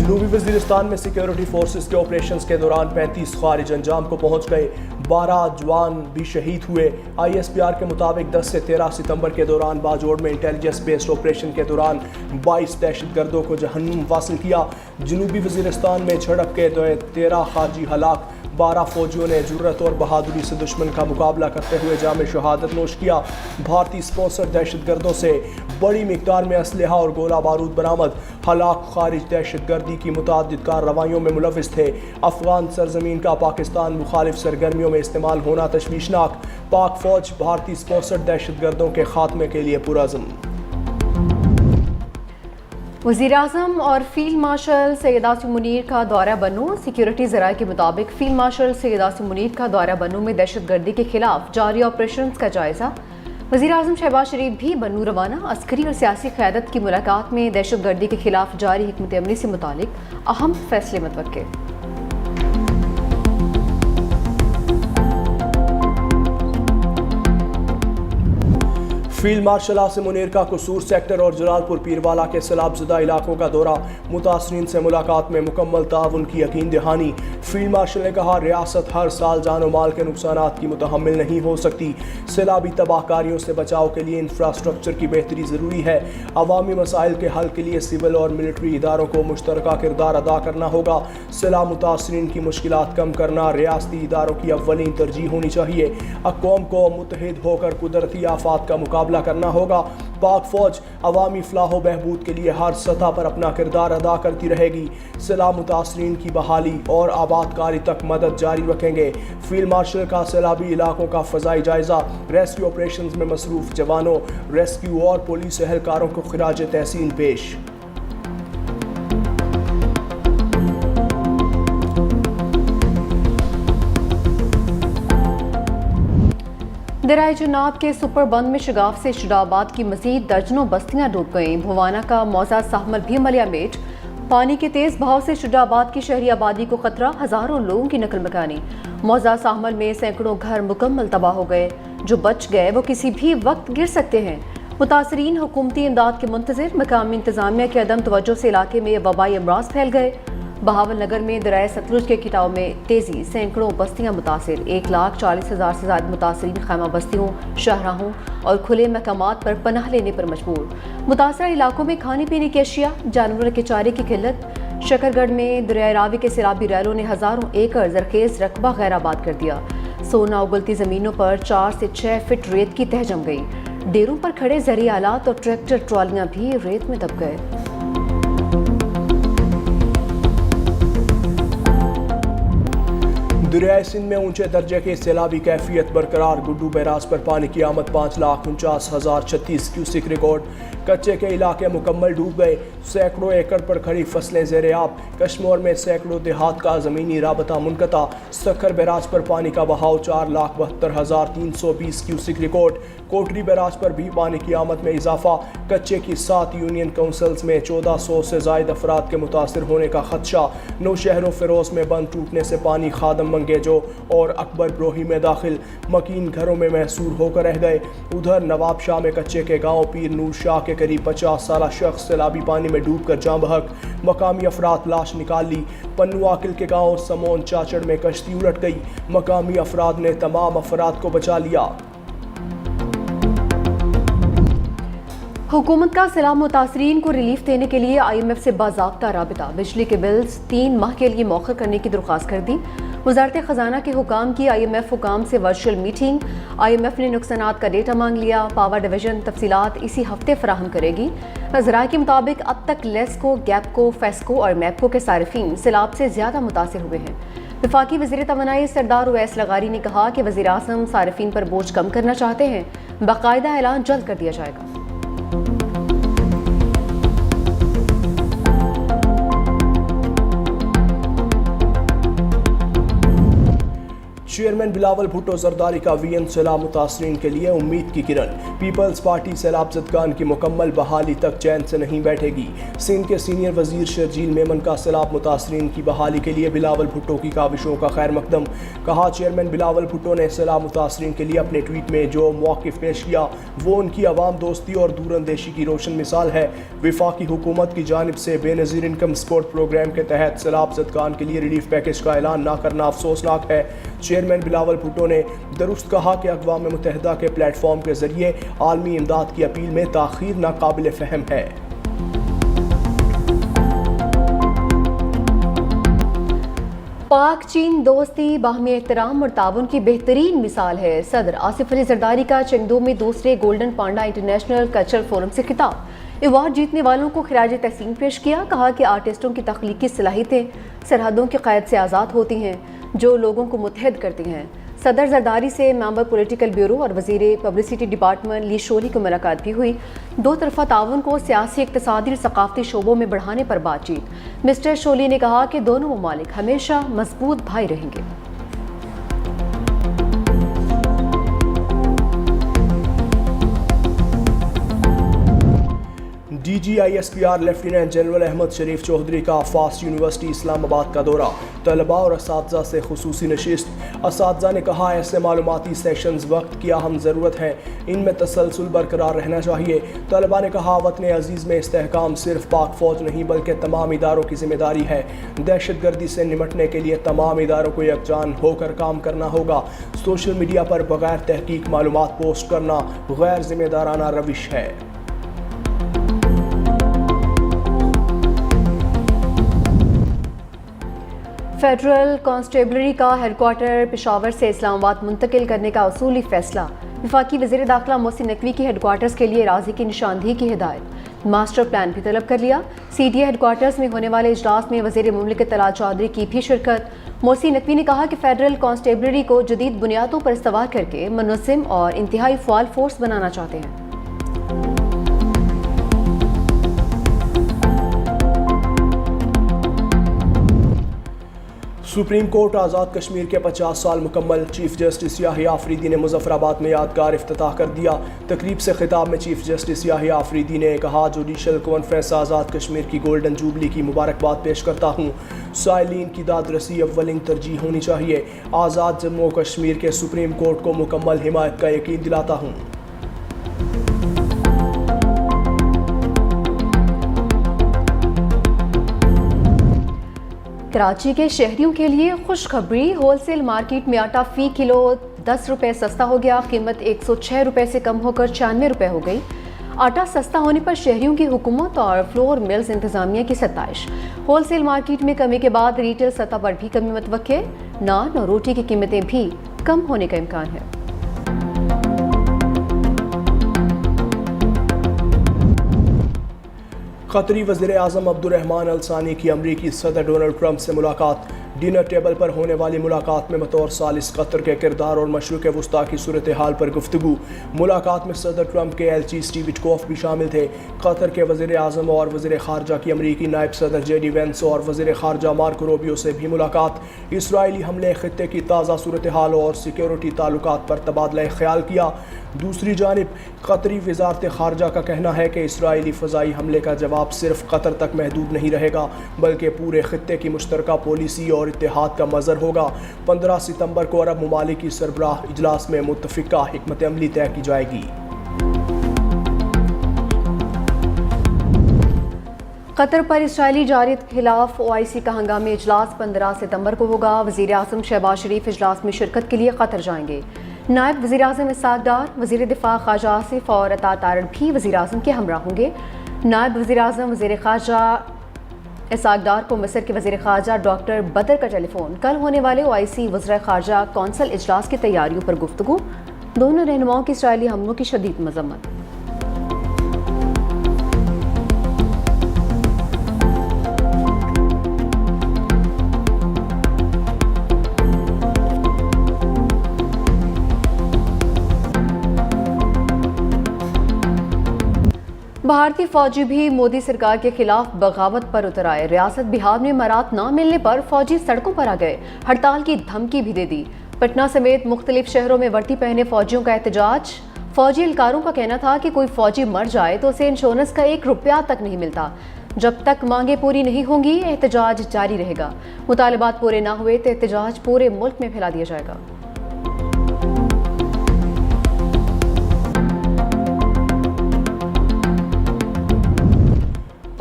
जनूबी वज़ीरिस्तान में security forces के ऑपरेशंस के दौरान 35 खारिज अंजाम को पहुंच गए, 12 जवान भी शहीद हुए। ISPR के मुताबिक 10 से 13 सितंबर के दौरान बाजोड़ में इंटेलिजेंस बेस्ड ऑपरेशन के दौरान 22 दहशतगर्दों को जहन्नुम वासिल किया। जनूबी वज़ीरिस्तान में झड़प के 13 खारजी हलाक, 12 फौजियों ने जुर्रत और बहादुरी से दुश्मन का मुकाबला करते हुए जाम शहादत नोश किया। भारतीय स्पॉन्सर दहशतगर्दों से बड़ी मिकदार में असलहा और गोला बारूद बरामद। हलाक खारिज दहशतगर्दी की मुतअद्दिद कार्रवाइयों में मुलविस थे। अफगान सरजमीन का पाकिस्तान मुखालिफ सरगर्मियों में इस्तेमाल होना तशवीशनाक। पाक फौज भारतीय स्पॉन्सर दहशतगर्दों के खात्मे के लिए पुरअज़्म। वज़ीर-ए-आज़म और फील्ड मार्शल सैयद आसिम मुनीर का दौरा बन्नू। सिक्योरिटी ज़राए के मुताबिक फील्ड मार्शल सैयद आसिम मुनीर का दौरा बन्नू में दहशतगर्दी के खिलाफ जारी ऑपरेशन का जायजा। वज़ीर-ए-आज़म शहबाज शरीफ भी बन्नू रवाना। अस्करी और सियासी क़यादत की मुलाकात में दहशतगर्दी के खिलाफ जारी हिकमत अमली से मुतालिक अहम फैसले मुतवक्के। फील्ड मार्शल आसिम मुनीर का कसूर सेक्टर और जलालपुर पीरवाला के सैलाबज़दा इलाकों का दौरा, मुतासरीन से मुलाकात में मुकम्मल ताउन की यकीन दहानी। फील्ड मार्शल ने कहा, रियासत हर साल जान और माल के नुकसानात की मुतहम्मिल नहीं हो सकती। सैलाबी तबाहकारियों से बचाव के लिए इंफ्रास्ट्रक्चर की बेहतरी ज़रूरी है। अवामी मसाइल के हल के लिए सिविल और मिलिट्री इदारों को मुश्तरका किरदार अदा करना होगा। सैलाब मुतासरीन की मुश्किलात कम करना रियासती इदारों की अव्वलीन तरजीह होनी चाहिए। अक़वाम को मुत्तहिद होकर कुदरती आफात का मुकाबला करना होगा। पाक फौज अवामी फलाह बहबूद के लिए हर सतह पर अपना किरदार अदा करती रहेगी। सैलाब मुतासरीन की बहाली और आबादकारी तक मदद जारी रखेंगे। फील्ड मार्शल का सैलाबी इलाकों का फ़ज़ाई जायजा, रेस्क्यू ऑपरेशन में मसरूफ़ जवानों, रेस्क्यू और पुलिस एहलकारों को खिराज तहसीन पेश। दरियाए जनाब के सुपर बंद में शगाफ से शुजाबाद की मजीद दर्जनों बस्तियां डूब गईं। भवाना का मौजा साहमल भी मलियामेट। पानी के तेज बहाव से शुजाबाद की शहरी आबादी को खतरा, हजारों लोगों की नकल मकानी। मौजा साहमल में सैकड़ों घर मुकम्मल तबाह हो गए। जो बच गए वो किसी भी वक्त गिर सकते हैं। मुतासरीन हुकूमती इमदाद के मुंतज़िर। मकामी इंतजामिया के अदम तवज्जो से इलाके में वबाई अमराज फैल गए। बहावल नगर में दरियाए सतलुज के किटाव में तेजी, सैकड़ों बस्तियां मुतासिर। 1,40,000 से ज़्यादा मुतासरीन खैमा बस्तियों, शाहराहों और खुले मकामात पर पनाह लेने पर मजबूर। मुतासरा इलाकों में खाने पीने की अशिया, जानवरों के चारे की किल्लत। शकरगढ़ में दरियाए रावी के सैलाबी रैलों ने हज़ारों एकड़ जरखेज रकबा गैराबाद कर दिया। सोना उगलती ज़मीनों पर 4 से 6 फिट रेत की तह जम गई। डेरों पर खड़े ज़रूरी आलात और ट्रैक्टर ट्रॉलियाँ भी रेत में दब गए। दरियाए सिंध में ऊंचे दर्जे के सैलाबी कैफियत बरकरार। गुड्डू बैराज पर पानी की आमद 5,49,036 क्यूसिक रिकॉर्ड। कच्चे के इलाके मुकम्मल डूब गए। सैकड़ों एकड़ पर खड़ी फसलें ज़ेरे आब। कश्मीर में सैकड़ों देहात का ज़मीनी राबता मुनक़ता। सखर बैराज पर पानी का बहाव 4,72,320 क्यूसिक रिकॉर्ड। कोटरी बैराज पर भी पानी की आमद में इजाफा। कच्चे की 7 यूनियन काउंसिल्स में 1400 से ज़ायद अफराद के मुतासर होने का खदशा। 9 शहरों फिरोज में बंद टूटने से पानी खादम मंगेजो और अकबर ब्रोही में दाखिल। मकीन घरों में महसूर होकर रह गए। उधर नवाब शाह में कच्चे के गांव पीर नूर शाह के करीब 50 साला शख्स सैलाबी पानी में डूब कर जाँ बहक। मकामी अफराद लाश निकाल ली। पन्नू आकिल के गांव समोन चाचड़ में कश्ती उलट गई। मकामी अफराद ने तमाम अफराद को बचा लिया। हुकूमत का सैलाब मुतासरीन को रिलीफ देने के लिए IMF से बाज़ाब्ता राबिता। बिजली के बिल्स 3 माह के लिए मौखर करने की दरख्वास्त कर दी। वजारत ख़जाना के हुकाम की IMF हुकाम से वर्चुअल मीटिंग। IMF ने नुकसानात का डेटा मांग लिया। पावर डिवीजन तफसीलात इसी हफ्ते फराहम करेगी। ज़राए के मुताबिक अब तक लेस्को, गैपको, फेस्को और मैपको के सारिफीन सैलाब से ज़्यादा मुतासिर हुए हैं। वफाकी वज़ीर तवानाई सरदार उवैस लगारी ने कहा कि वज़ीर आज़म सारिफीन पर बोझ कम करना चाहते हैं। बाकायदा ऐलान जल्द कर दिया जाएगा। चेयरमैन बिलावल भुट्टो जरदारी का वीएन सैलाब मुतासरीन के लिए उम्मीद की किरण। पीपल्स पार्टी सैलाब ज़दगान की मुकम्मल बहाली तक चैन से नहीं बैठेगी। सिंध के सीनियर वजीर शर्जील मेमन का सैलाब मुतासरीन की बहाली के लिए बिलावल भुट्टो की काविशों का खैर मकदम। कहा, चेयरमैन बिलावल भुट्टो ने सैलाब मुतासरीन के लिए अपने ट्वीट में जो मौक़िफ़ पेश किया वो उनकी अवाम दोस्ती और दूरअंदेशी की रोशन मिसाल है। वफाकी हुकूमत की जानिब से बेनज़ीर इनकम सपोर्ट प्रोग्राम के तहत सैलाब ज़दगान के लिए रिलीफ पैकेज का ऐलान न करना अफसोसनाक है। चेयरमैन बिलावल भुट्टो ने दुरुस्त कहा कि अक़वाम मुत्तहिदा के प्लेटफॉर्म के जरिए आलमी इमदाद की अपील में ताख़ीर नाकाबिल फ़हम है। पाक चीन दोस्ती बाहमी एहतराम और ताउन की बेहतरीन मिसाल है। सदर आसिफ अली जरदारी का चेंगदू में दूसरे गोल्डन पांडा इंटरनेशनल कल्चरल फोरम से खिताब। अवार्ड जीतने वालों को खिराज तहसीन पेश किया। कहा कि आर्टिस्टों की तख्लीकी सलाहियतें सरहदों की क़ैद से आज़ाद होती हैं जो लोगों को मुत्तहद करती हैं। सदर जरदारी से मेंबर पॉलिटिकल ब्यूरो और वज़ीर पब्लिसिटी डिपार्टमेंट ली शोली की मुलाकात भी हुई। दो तरफ़ा ताउन को सियासी, इक़्तिसादी और सक़ाफ़ती शोबों में बढ़ाने पर बातचीत। मिस्टर शोली ने कहा कि दोनों ममालिक हमेशा मजबूत भाई रहेंगे। DGISPR लेफ्टिनेंट जनरल अहमद शरीफ चौधरी का फास्ट यूनिवर्सिटी इस्लामाबाद का दौरा। तलबा और असातिज़ा से खुसूसी नशिस्त। असातिज़ा ने कहा, ऐसे मालूमाती सेशंस वक्त की अहम ज़रूरत है, इनमें तसलसल बरकरार रहना चाहिए। तलबा ने कहा, वतन अजीज़ में इस्तेहकाम सिर्फ पाक फ़ौज नहीं बल्कि तमाम इदारों की जिम्मेदारी है। दहशत गर्दी से निमटने के लिए तमाम इदारों को यकजान होकर काम करना होगा। सोशल मीडिया पर बगैर तहकीक मालूमात पोस्ट करना गैर जिम्मेदाराना रविश है। फेडरल कांस्टेबलरी का हेडक्वार्टर पेशावर से इस्लामाबाद मुंतकिल करने का उसूली फैसला। वफाकी वज़ीर दाखिला मोहसिन नकवी की हेडक्वार्टर्स के लिए राजी की निशानदही की हिदायत। मास्टर प्लान भी तलब कर लिया। CDA हेडक्वार्टर्स में होने वाले इजलास में वज़ीर मुमलिकत तलात चौधरी की भी शिरकत। मोहसिन नकवी ने कहा कि फेडरल कांस्टेबलरी को जदीद बुनियादों पर इस्तवार करके मुनज़्ज़म और इंतहाई फ़ाल फोर्स बनाना चाहते हैं। सुप्रीम कोर्ट आज़ाद कश्मीर के 50 साल मुकम्मल। चीफ जस्टिस याहिया आफरीदी ने मुजफ्फराबाद में यादगार इफ्तिताह कर दिया। तकरीब से खिताब में चीफ जस्टिस याहिया आफरीदी ने कहा, जुडिशल कॉन्फ्रेंस आज़ाद कश्मीर की गोल्डन जुबली की मुबारकबाद पेश करता हूँ। साइलिन की दादरसी अव्वलिन तरजीह होनी चाहिए। आज़ाद जम्मू कश्मीर के सुप्रीम कोर्ट को मुकम्मल हिमायत का यकीन दिलाता हूँ। कराची के शहरियों के लिए खुशखबरी। होलसेल मार्केट में आटा फ़ी किलो 10 रुपये सस्ता हो गया। कीमत 106 रुपये से कम होकर 96 रुपये हो गई। आटा सस्ता होने पर शहरियों की हुकूमत और फ्लोर मिल्स इंतजामिया की सताइश। होलसेल मार्केट में कमी के बाद रिटेल सतह पर भी कमी मुतवक्के। नान और रोटी की कीमतें भी कम होने का इम्कान है। कतरी वज़ीर आज़म अब्दुर्रहमान अल सानी की अमरीकी सदर डोनाल्ड ट्रंप से मुलाकात। डिनर टेबल पर होने वाली मुलाकात में बतौर सालिस कतर के किरदार और मशरक़ वस्ता की सूरत हाल पर गुफ्तगू। मुलाकात में सदर ट्रंप के एलची स्टीव विटकॉफ भी शामिल थे। कतर के वज़ीर आज़म और वज़ीर ख़ारजा की अमरीकी नायब सदर JD वेंस और वज़ीर ख़ारजा मार्को रूबियो से भी मुलाकात। इसराइली हमले, खित्ते की ताज़ा सूरत हाल और सिक्योरिटी ताल्लुकात पर तबादला ख्याल किया। दूसरी जानिब कतरी वज़ारत ख़ारजा का कहना है कि इसराइली फ़ज़ाई हमले का जवाब सिर्फ कतर तक महदूद नहीं रहेगा बल्कि पूरे खित्ते की मुश्तरका पॉलिसी और इत्तेहाद का मज़र होगा। 15 सितंबर को अरब ममालिक की सरबराह इजलास में मुत्तफ़िका हिकमत अमली तय की जाएगी। कतर पर इसराइली जारियत के खिलाफ OIC का हंगामी इजलास 15 सितंबर को होगा। वज़ीर आज़म शहबाज शरीफ इजलास में शिरकत के लिए कतर जाएंगे। नायब वज़ीर आज़म इसाक डार, वज़ीर दिफा ख्वाजा आसिफ और अता तारड़ भी वज़ीर आज़म के हमरा होंगे। नायब वज़ीर आज़म वज़ीर ख्वाजा इसाक डार को मिस्र के वज़ीर ख़ारजा डॉक्टर बदर का टेलीफोन। कल होने वाले OIC वज़ीर ख़ारजा कौंसल इजलास की तैयारियों पर गुफ्तगू। दोनों रहनुमाओं की इसराइली हमलों की शदीद मज़म्मत। भारतीय फौजी भी मोदी सरकार के खिलाफ बगावत पर उतर आए। रियासत बिहार में मरात न मिलने पर फौजी सड़कों पर आ गए। हड़ताल की धमकी भी दे दी। पटना समेत मुख्तलिफ शहरों में वर्दी पहने फौजियों का एहतजाज। फौजी एहलकारों का कहना था कि कोई फौजी मर जाए तो उसे इंश्योरेंस का 1 रुपया तक नहीं मिलता। जब तक मांगे पूरी नहीं होंगी एहतजाज जारी रहेगा। मुतालबात पूरे ना हुए तो एहतजाज पूरे मुल्क में फैला दिया जाएगा।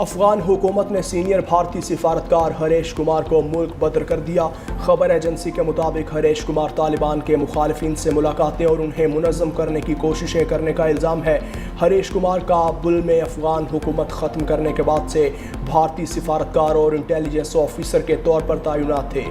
अफगान हुकूमत ने सीनियर भारतीय सिफारतकार हरीश कुमार को मुल्क बदर कर दिया। खबर एजेंसी के मुताबिक हरीश कुमार तालिबान के मुखालिफिन से मुलाकातें और उन्हें मुनज़्ज़म करने की कोशिशें करने का इल्ज़ाम है। हरीश कुमार काबुल में अफगान हुकूमत ख़त्म करने के बाद से भारतीय सिफारतकार और इंटेलिजेंस ऑफिसर के तौर पर तैनात थे।